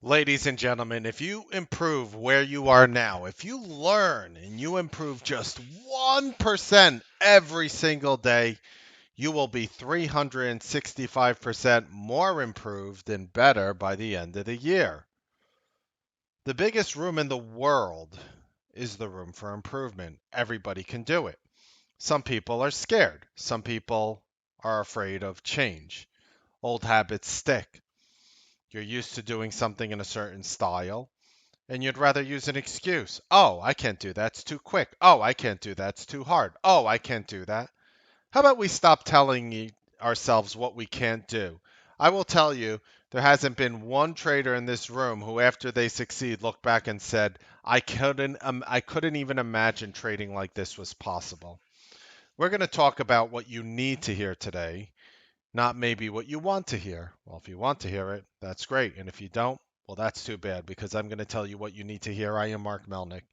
Ladies and gentlemen, if you improve where you are now, if you learn and you improve just 1% every single day, you will be 365% more improved and better by the end of the year. The biggest room in the world is the room for improvement. Everybody can do it. Some people are scared. Some people are afraid of change. Old habits stick. You're used to doing something in a certain style and you'd rather use an excuse. Oh, I can't do that. It's too quick. Oh, I can't do that. It's too hard. Oh, I can't do that. How about we stop telling ourselves what we can't do? I will tell you, there hasn't been one trader in this room who, after they succeed, looked back and said, I couldn't even imagine trading like this was possible." We're going to talk about what you need to hear today, not maybe what you want to hear. Well, if you want to hear it, that's great. And if you don't, well, that's too bad because I'm going to tell you what you need to hear. I am Mark Melnick.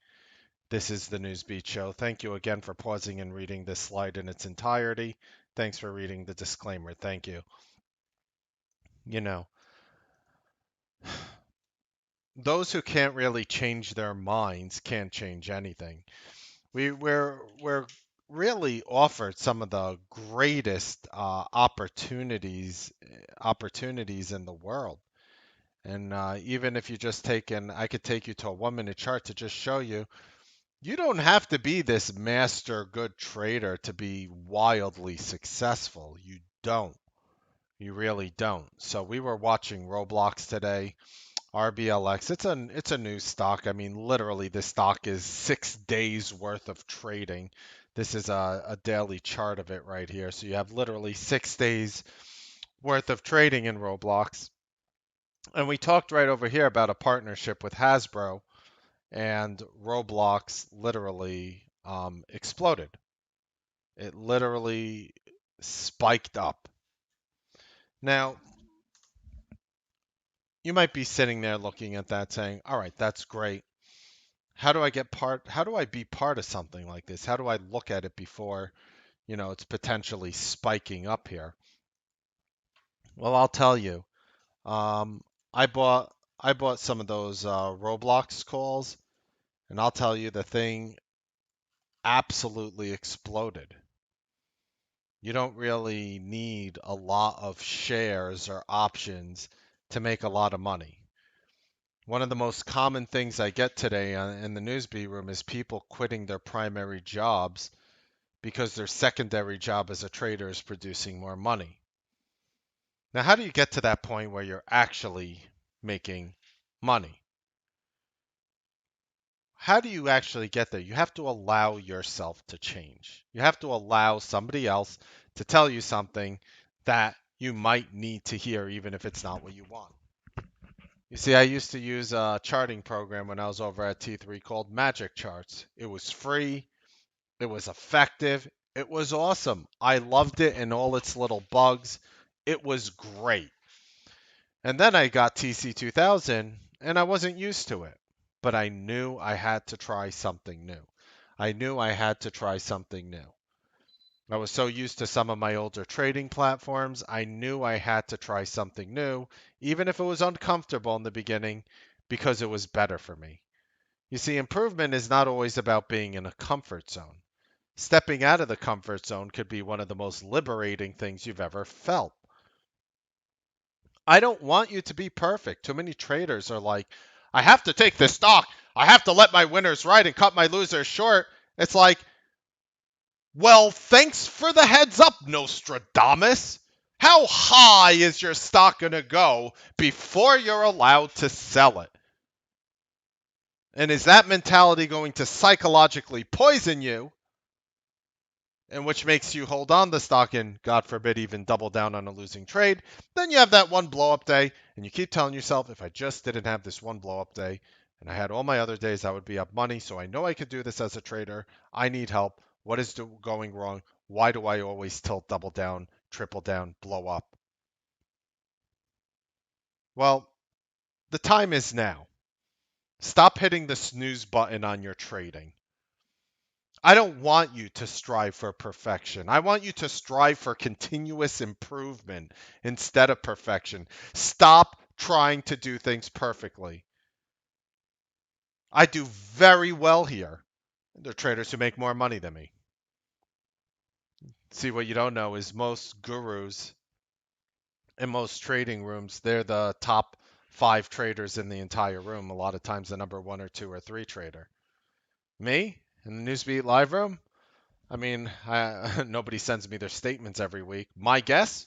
This is the Newsbeat Show. Thank you again for pausing and reading this slide in its entirety. Thanks for reading the disclaimer. Thank you. You know, those who can't really change their minds can't change anything. We're really offered some of the greatest opportunities in the world. And even if you just take and I could take you to a 1 minute chart to just show you, you don't have to be this master good trader to be wildly successful. You don't. You really don't. So we were watching Roblox today, RBLX. It's a new stock. I mean, literally, this stock is 6 days worth of trading. This is a daily chart of it right here. So you have literally 6 days worth of trading in Roblox. And we talked right over here about a partnership with Hasbro, and Roblox literally exploded. It literally spiked up. Now, you might be sitting there looking at that saying, "All right, that's great. How do I be part of something like this? How do I look at it before, it's potentially spiking up here?" Well, I'll tell you. Um, I bought some of those Roblox calls, and I'll tell you the thing absolutely exploded. You don't really need a lot of shares or options to make a lot of money. One of the most common things I get today in the Newsbeat room is people quitting their primary jobs because their secondary job as a trader is producing more money. Now, how do you get to that point where you're actually making money? How do you actually get there? You have to allow yourself to change. You have to allow somebody else to tell you something that you might need to hear, even if it's not what you want. You see, I used to use a charting program when I was over at T3 called Magic Charts. It was free, it was effective, it was awesome. I loved it and all its little bugs. It was great. And then I got TC 2000 and I wasn't used to it. But I knew I had to try something new. I knew I had to try something new. I was so used to some of my older trading platforms, I knew I had to try something new, even if it was uncomfortable in the beginning, because it was better for me. You see, improvement is not always about being in a comfort zone. Stepping out of the comfort zone could be one of the most liberating things you've ever felt. I don't want you to be perfect. Too many traders are like, I have to take this stock. I have to let my winners ride and cut my losers short. It's like, well, thanks for the heads up, Nostradamus. How high is your stock going to go before you're allowed to sell it? And is that mentality going to psychologically poison you, and which makes you hold on the stock and, God forbid, even double down on a losing trade? Then you have that one blow up day, and you keep telling yourself, if I just didn't have this one blow up day and I had all my other days, I would be up money. So I know I could do this as a trader. I need help. What is going wrong? Why do I always tilt double down, triple down, blow up? Well, the time is now. Stop hitting the snooze button on your trading. I don't want you to strive for perfection. I want you to strive for continuous improvement instead of perfection. Stop trying to do things perfectly. I do very well here. There are traders who make more money than me. See, what you don't know is most gurus in most trading rooms, they're the top 5 traders in the entire room. A lot of times, the number 1 or 2 or 3 trader. Me in the Newsbeat live room. I mean, nobody sends me their statements every week. My guess,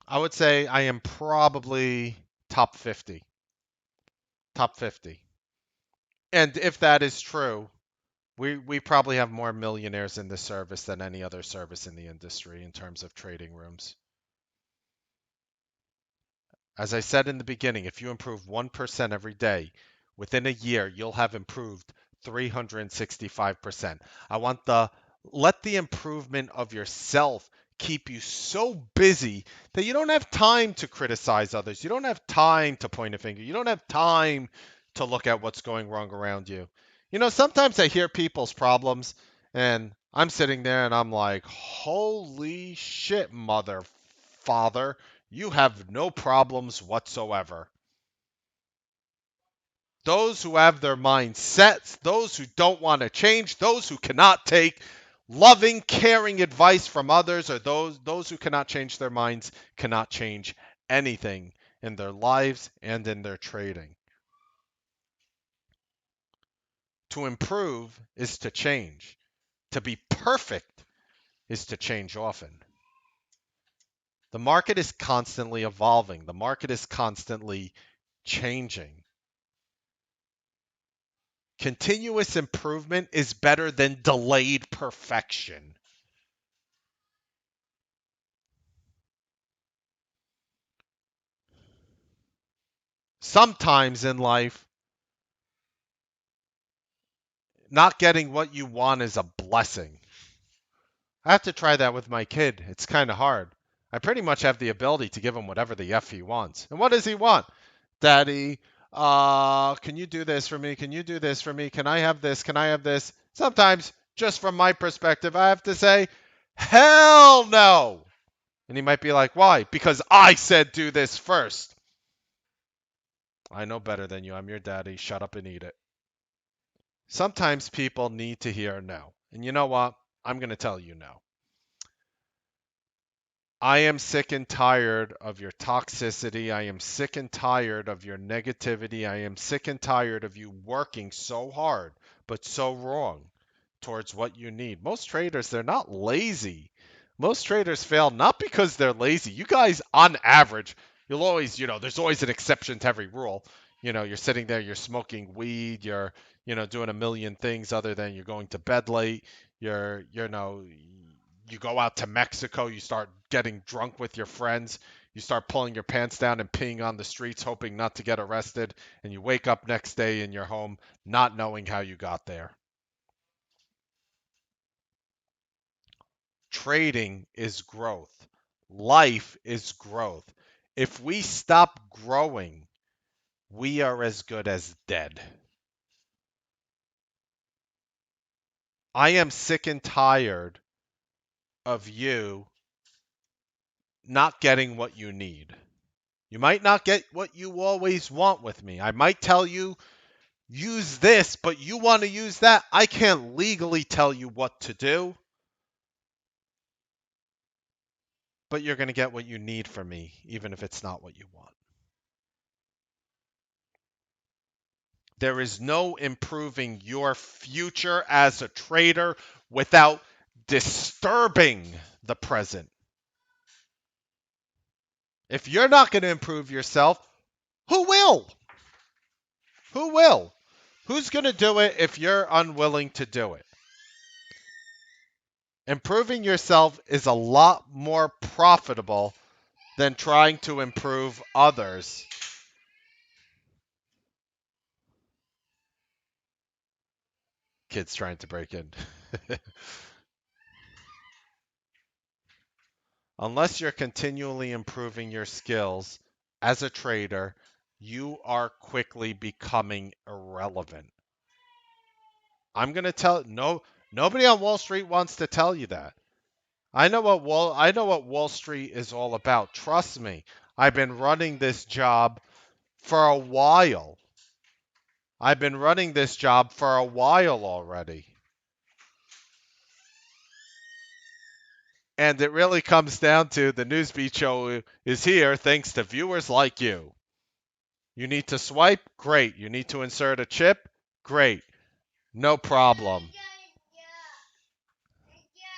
I would say I am probably top 50. Top 50. And if that is true, we probably have more millionaires in this service than any other service in the industry in terms of trading rooms. As I said in the beginning, if you improve 1% every day, within a year, you'll have improved 365%. I want let the improvement of yourself keep you so busy that you don't have time to criticize others. You don't have time to point a finger. You don't have time to look at what's going wrong around you. You know, sometimes I hear people's problems and I'm sitting there and I'm like, holy shit, mother, father. You have no problems whatsoever. Those who have their mind set, those who don't want to change, those who cannot take loving, caring advice from others, or those who cannot change their minds cannot change anything in their lives and in their trading. To improve is to change. To be perfect is to change often. The market is constantly evolving. The market is constantly changing. Continuous improvement is better than delayed perfection. Sometimes in life, not getting what you want is a blessing. I have to try that with my kid. It's kind of hard. I pretty much have the ability to give him whatever the F he wants. And what does he want? Daddy, can you do this for me? Can you do this for me? Can I have this? Can I have this? Sometimes, just from my perspective, I have to say, hell no. And he might be like, why? Because I said do this first. I know better than you. I'm your daddy. Shut up and eat it. Sometimes people need to hear no. And you know what? I'm going to tell you no. I am sick and tired of your toxicity. I am sick and tired of your negativity. I am sick and tired of you working so hard, but so wrong towards what you need. Most traders, they're not lazy. Most traders fail not because they're lazy. You guys, on average, you'll always, there's always an exception to every rule. You're sitting there, you're smoking weed, you're, doing a million things other than you're going to bed late. You go out to Mexico, you start getting drunk with your friends, you start pulling your pants down and peeing on the streets, hoping not to get arrested, and you wake up next day in your home not knowing how you got there. Trading is growth. Life is growth. If we stop growing, we are as good as dead. I am sick and tired of you not getting what you need. You might not get what you always want with me. I might tell you, use this, but you want to use that. I can't legally tell you what to do, but you're going to get what you need from me, even if it's not what you want. There is no improving your future as a trader without disturbing the present. If you're not going to improve yourself, who will? Who will? Who's going to do it if you're unwilling to do it? Improving yourself is a lot more profitable than trying to improve others. Kids trying to break in. Unless you're continually improving your skills as a trader, you are quickly becoming irrelevant. I'm going to tell nobody on Wall Street wants to tell you that. I know what Wall Street is all about. Trust me. I've been running this job for a while. I've been running this job for a while already. And it really comes down to the Newsbeat show is here thanks to viewers like you. You need to swipe? Great. You need to insert a chip? Great. No problem.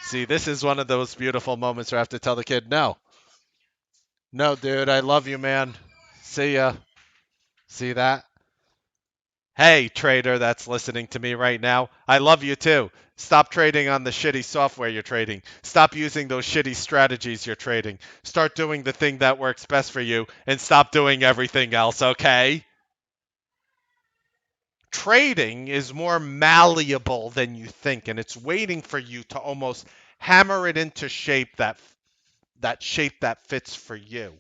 See, this is one of those beautiful moments where I have to tell the kid, no. No, dude, I love you, man. See ya. See that? Hey, trader that's listening to me right now, I love you too. Stop trading on the shitty software you're trading. Stop using those shitty strategies you're trading. Start doing the thing that works best for you and stop doing everything else, okay? Trading is more malleable than you think, and it's waiting for you to almost hammer it into shape that shape that fits for you.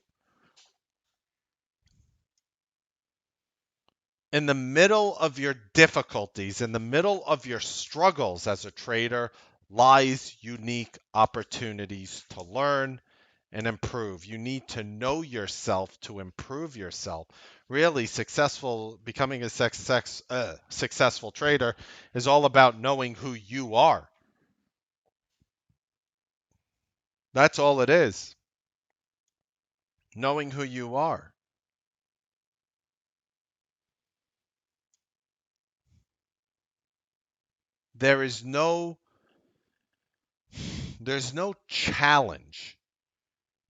In the middle of your difficulties, in the middle of your struggles as a trader, lies unique opportunities to learn and improve. You need to know yourself to improve yourself. Really, becoming a successful trader is all about knowing who you are. That's all it is. Knowing who you are. There is no there's no challenge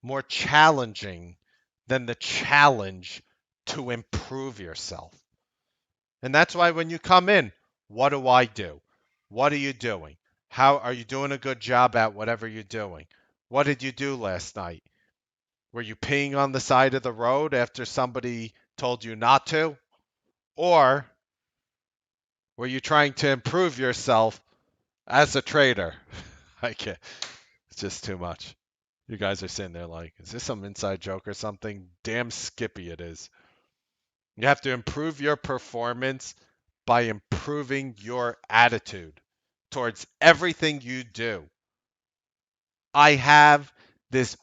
more challenging than the challenge to improve yourself. And that's why when you come in, what do I do? What are you doing? How are you doing a good job at whatever you're doing? What did you do last night? Were you peeing on the side of the road after somebody told you not to? Or were you trying to improve yourself as a trader? I can't. It's just too much. You guys are sitting there like, is this some inside joke or something? Damn skippy it is. You have to improve your performance by improving your attitude towards everything you do. I have this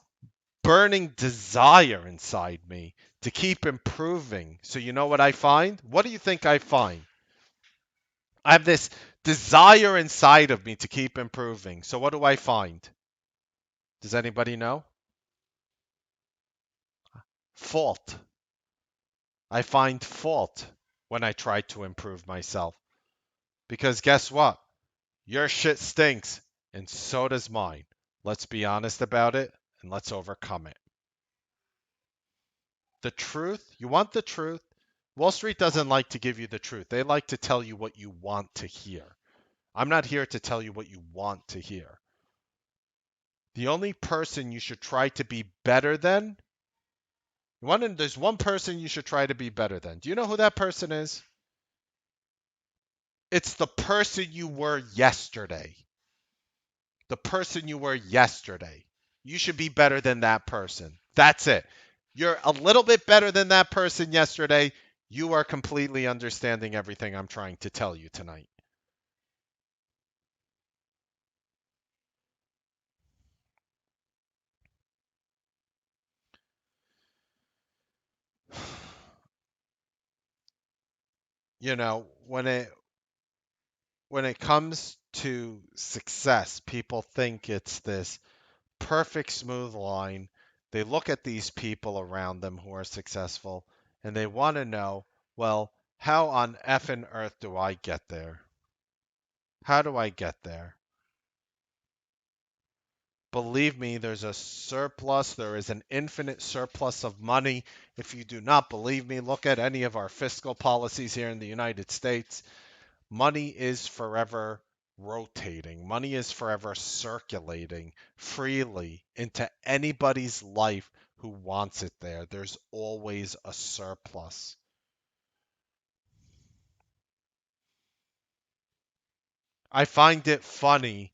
burning desire inside me to keep improving. So, you know what I find? What do you think I find? I have this desire inside of me to keep improving. So, what do I find? Does anybody know? Fault. I find fault when I try to improve myself. Because guess what? Your shit stinks, and so does mine. Let's be honest about it, and let's overcome it. The truth, you want the truth? Wall Street doesn't like to give you the truth. They like to tell you what you want to hear. I'm not here to tell you what you want to hear. The only person you should try to be better than, there's one person you should try to be better than. Do you know who that person is? It's the person you were yesterday. The person you were yesterday. You should be better than that person. That's it. You're a little bit better than that person yesterday. You are completely understanding everything I'm trying to tell you tonight. You know, when it comes to success, people think it's this perfect smooth line. They look at these people around them who are successful and they want to know, well, how on effing earth do I get there? How do I get there? Believe me, there's a surplus. There is an infinite surplus of money. If you do not believe me, look at any of our fiscal policies here in the United States. Money is forever rotating, money is forever circulating freely into anybody's life who wants it there. There's always a surplus. I find it funny.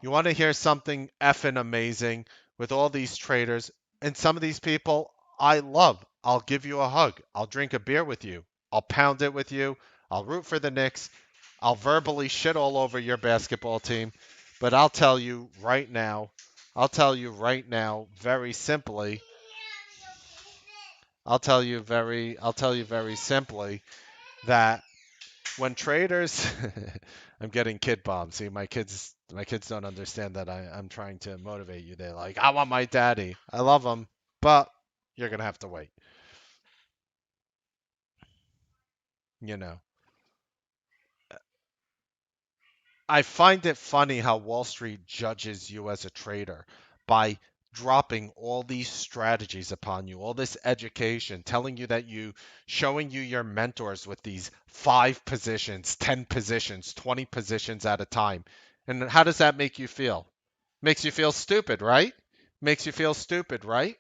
You want to hear something effing amazing with all these traders and some of these people I love. I'll give you a hug. I'll drink a beer with you. I'll pound it with you. I'll root for the Knicks. I'll verbally shit all over your basketball team. But I'll tell you right now, very simply, I'll tell you very simply that when traders I'm getting kid bombed. See, my kids don't understand that I'm trying to motivate you. They're like, I want my daddy. I love him, but you're gonna have to wait. You know. I find it funny how Wall Street judges you as a trader by dropping all these strategies upon you, all this education, telling you that showing you your mentors with these 5 positions, 10 positions, 20 positions at a time. And how does that make you feel? Makes you feel stupid, right? Makes you feel stupid, right?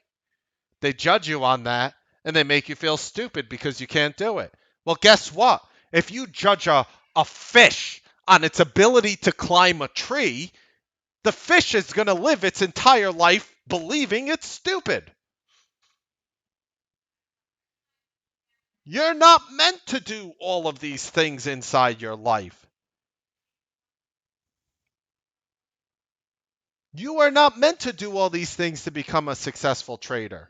They judge you on that and they make you feel stupid because you can't do it. Well, guess what? If you judge a fish on its ability to climb a tree, the fish is going to live its entire life believing it's stupid. You're not meant to do all of these things inside your life. You are not meant to do all these things to become a successful trader.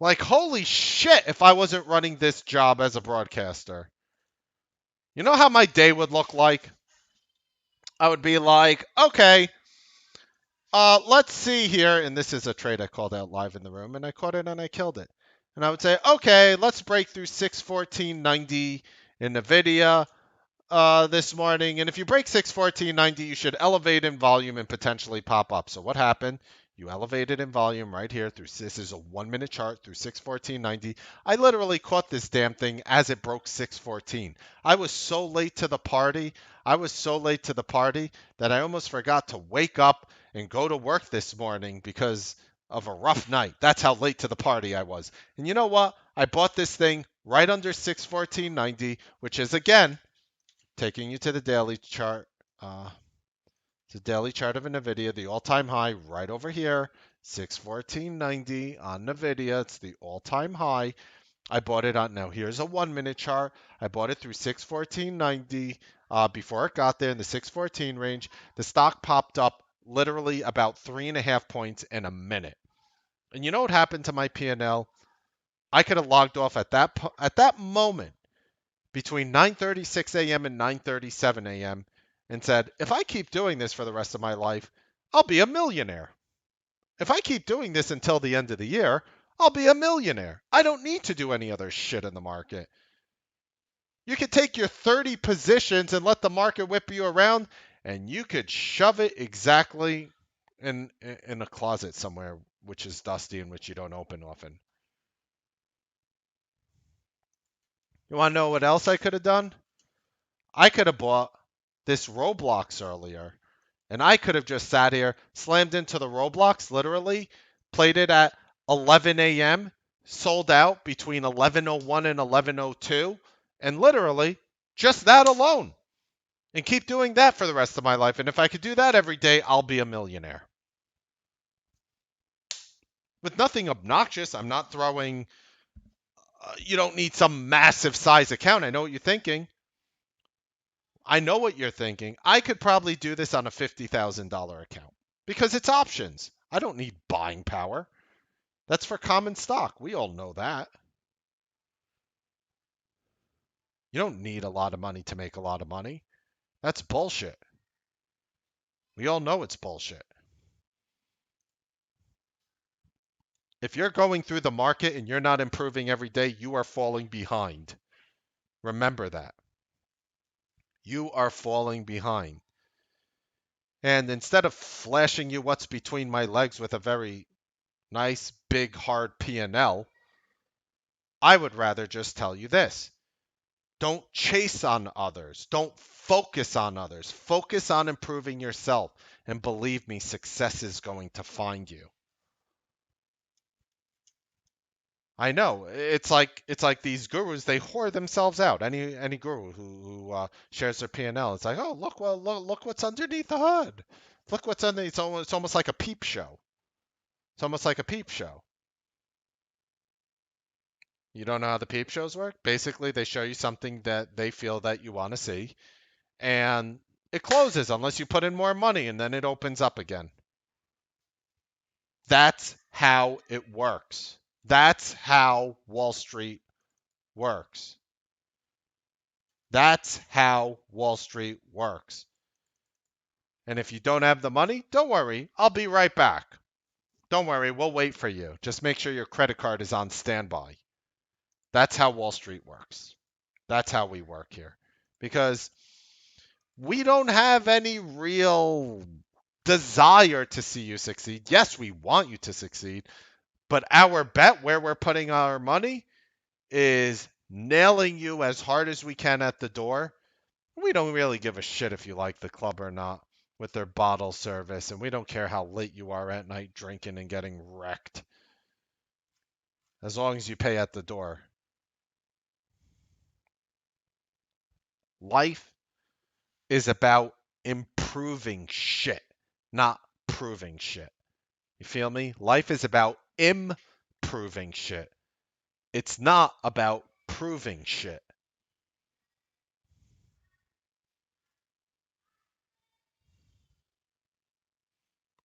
Like, holy shit, if I wasn't running this job as a broadcaster. You know how my day would look like? I would be like, okay, let's see here. And this is a trade I called out live in the room, and I caught it and I killed it. And I would say, okay, let's break through 614.90 in NVIDIA this morning. And if you break 614.90, you should elevate in volume and potentially pop up. So what happened? You elevated in volume right here through this is a 1 minute chart through 614.90. I literally caught this damn thing as it broke 614. I was so late to the party. I was so late to the party that I almost forgot to wake up and go to work this morning because of a rough night. That's how late to the party I was. And you know what? I bought this thing right under 614.90, which is again taking you to the daily chart. The daily chart of NVIDIA, the all-time high right over here, 614.90 on NVIDIA. It's the all-time high. I bought it on, now here's a 1 minute chart. I bought it through 614.90 before it got there in the 614 range. The stock popped up literally about 3.5 points in a minute. And you know what happened to my P&L? I could have logged off at that moment between 9:36 a.m. and 9:37 a.m. and said, if I keep doing this for the rest of my life, I'll be a millionaire. If I keep doing this until the end of the year, I'll be a millionaire. I don't need to do any other shit in the market. You could take your 30 positions and let the market whip you around, and you could shove it exactly in a closet somewhere, which is dusty and which you don't open often. You want to know what else I could have done? I could have bought this Roblox earlier, and I could have just sat here, slammed into the Roblox, literally, played it at 11 a.m., sold out between 11:01 and 11:02, and literally just that alone, and keep doing that for the rest of my life. And if I could do that every day, I'll be a millionaire. With nothing obnoxious, I'm not throwing, you don't need some massive size account. I know what you're thinking. I know what you're thinking. I could probably do this on a $50,000 account because it's options. I don't need buying power. That's for common stock. We all know that. You don't need a lot of money to make a lot of money. That's bullshit. We all know it's bullshit. If you're going through the market and you're not improving every day, you are falling behind. Remember that. You are falling behind. And instead of flashing you what's between my legs with a very nice, big, hard P&L, I would rather just tell you this. Don't chase on others. Don't focus on others. Focus on improving yourself. And believe me, success is going to find you. I know. It's like these gurus, they whore themselves out. Any guru who shares their P&L, it's like, oh, look what's underneath the hood. Look what's underneath. It's almost like a peep show. It's almost like a peep show. You don't know how the peep shows work? Basically, they show you something that they feel that you want to see, and it closes unless you put in more money, and then it opens up again. That's how it works. That's how Wall Street works. That's how Wall Street works. And if you don't have the money, don't worry. I'll be right back. Don't worry. We'll wait for you. Just make sure your credit card is on standby. That's how Wall Street works. That's how we work here. Because we don't have any real desire to see you succeed. Yes, we want you to succeed, but our bet where we're putting our money is nailing you as hard as we can at the door. We don't really give a shit if you like the club or not with their bottle service, and we don't care how late you are at night drinking and getting wrecked. As long as you pay at the door. Life is about improving shit, not proving shit. You feel me? Life is about improving shit. It's not about proving shit.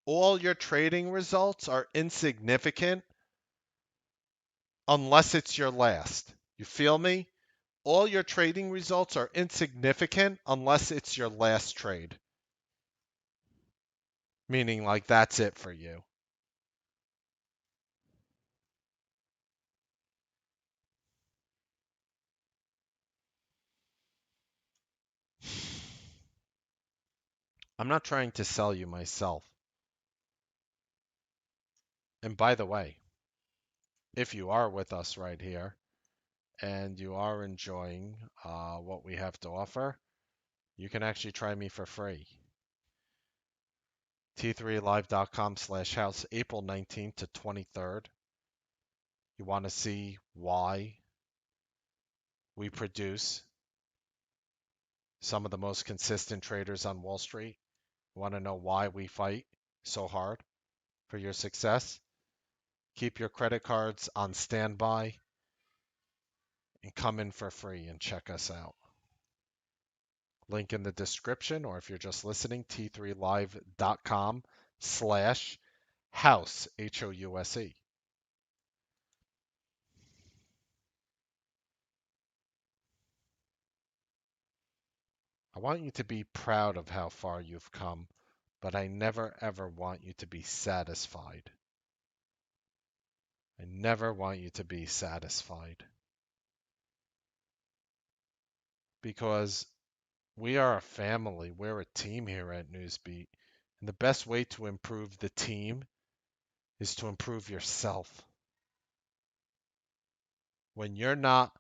All your trading results are insignificant unless it's your last. You feel me? All your trading results are insignificant unless it's your last trade. Meaning, like, that's it for you. I'm not trying to sell you myself. And by the way, if you are with us right here and you are enjoying what we have to offer, you can actually try me for free. T3live.com/house, April 19th to 23rd. You want to see why we produce some of the most consistent traders on Wall Street? You want to know why we fight so hard for your success? Keep your credit cards on standby and come in for free and check us out. Link in the description, or if you're just listening, t3live.com/house, House. I want you to be proud of how far you've come, but I never ever want you to be satisfied. I never want you to be satisfied because we are a family. We're a team here at Newsbeat. And the best way to improve the team is to improve yourself. When you're not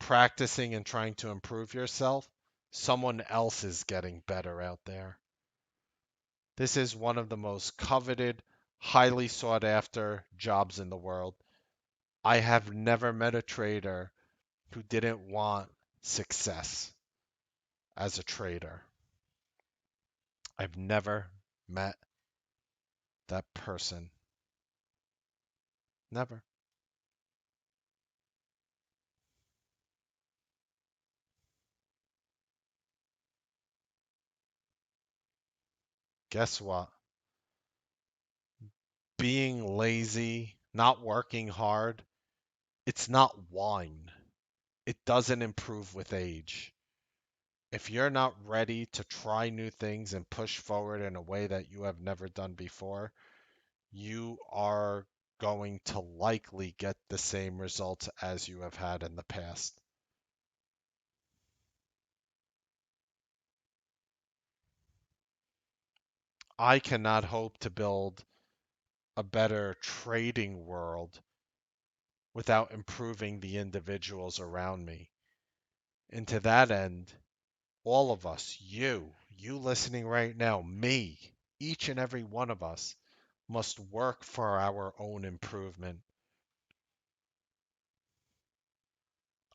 practicing and trying to improve yourself, someone else is getting better out there. This is one of the most coveted, highly sought after jobs in the world. I have never met a trader who didn't want success as a trader. I've never met that person. Never. Guess what? Being lazy, not working hard, it's not wine. It doesn't improve with age. If you're not ready to try new things and push forward in a way that you have never done before, you are going to likely get the same results as you have had in the past. I cannot hope to build a better trading world without improving the individuals around me. And to that end, all of us, you listening right now, me, each and every one of us must work for our own improvement.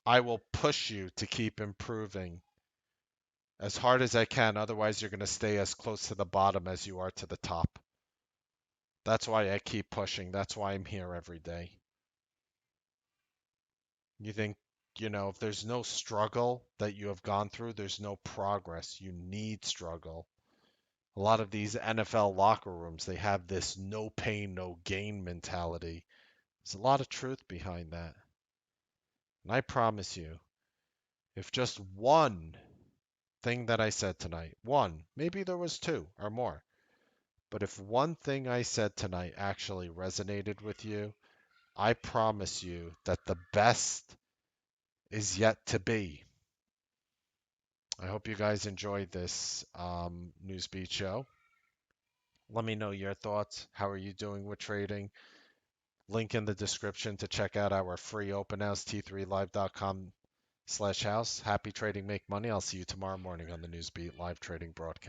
I will push you to keep improving as hard as I can. Otherwise, you're going to stay as close to the bottom as you are to the top. That's why I keep pushing. That's why I'm here every day. You think, if there's no struggle that you have gone through, there's no progress. You need struggle. A lot of these NFL locker rooms, they have this no pain, no gain mentality. There's a lot of truth behind that. And I promise you, if just one thing that I said tonight, one, maybe there was two or more, but if one thing I said tonight actually resonated with you, I promise you that the best is yet to be. I hope you guys enjoyed this Newsbeat show. Let me know your thoughts. How are you doing with trading? Link in the description to check out our free open house, t3live.com/house. Happy trading, make money. I'll see you tomorrow morning on the Newsbeat live trading broadcast.